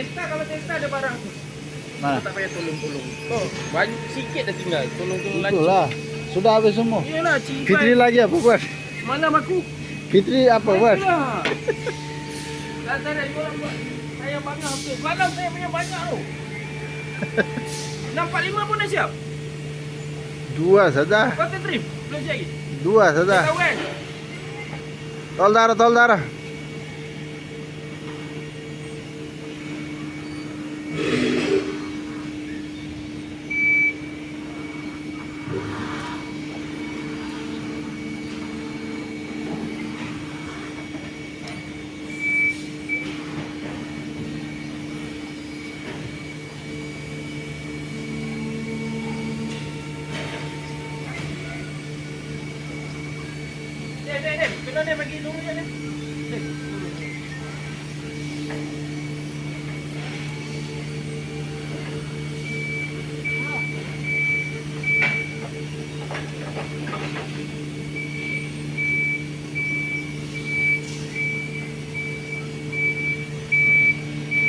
Extra kalau extra ada barang tu. Mana? Tak payah tolong-tolong. Oh, banyak sikit dah tinggal. Tolong-tolong lanjut. Itulah. Sudah habis semua. Iyalah, Cik Fitri Iban. lagi apa buat? Malam aku. Fitri apa buat? Tak ada orang buat. Saya banyak habis. Malam saya punya banyak tu. 645 pun dah siap. 2 saja. Kau trim. Belum siap lagi. 2 saja. Tahu kan? Tol darah, tol darah.